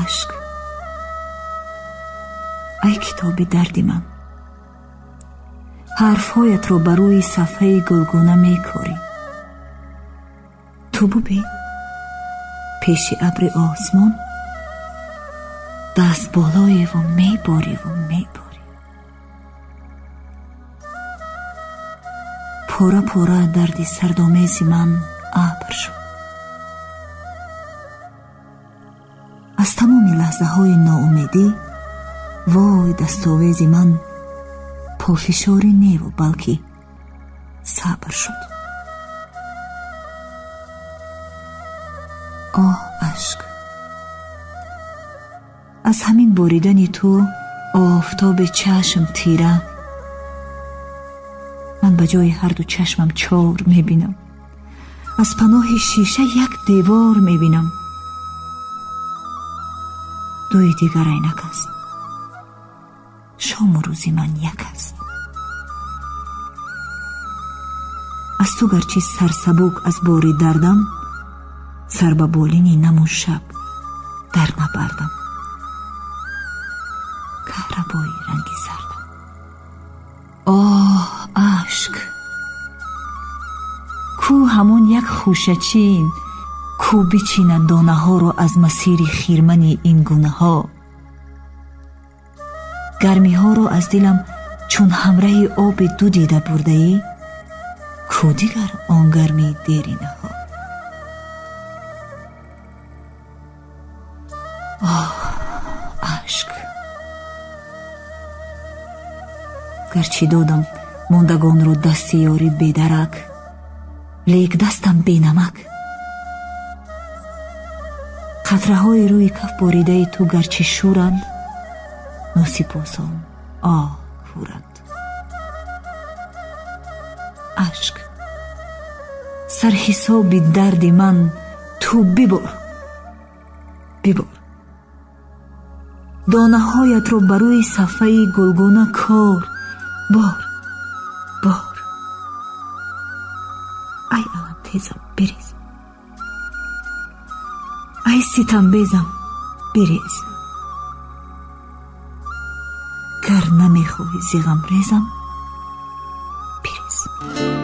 اشک، ای کتاب دردی من، حرفهایت رو بر روی صفحه گلگونه میکاری. تو ببین پیش ابر آسمان دست بالای و میباری و میباری. پورا پورا دردی سردآمیزی من ابر شد. از تمام لحظه های ناامیدی وای دستاویزی من پافشاری نیو بلکه صبر شد. آه اشک، از همین باریدن تو آفتاب چشم تیره، من به جای هر دو چشمم چار میبینم. از پناه شیشه یک دیوار میبینم. دوی دیگر اینک است، شام و روزی من یک است. از تو گرچه سرسبک از باری دردم، سر به بالینی نمون شب در نبردم. کهربای رنگی زردم. آه اشک، کو همون یک خوشچین کو بچینند دانه ها رو از مسیر خیرمنی این گونه ها. گرمی ها رو از دلم چون همراه آب دو دیده برده ای، کو دیگر آن گرمی دیرینه ها. آه اشک، گرچه دادم موندگان رو دستی یاری بیدرک، لیک دستم بی نمک. قطره های روی کف باریده تو گرچه شورند، ناسپاسان آه کورند. اشک، سر حساب درد من تو ببر ببر. دانه هایت رو بروی صفحه گلگونه کار بار بار. ای علم تیزم بریز، ای ستم بیزم بریز. گر نمیخواهی زیغم ریزم بریز.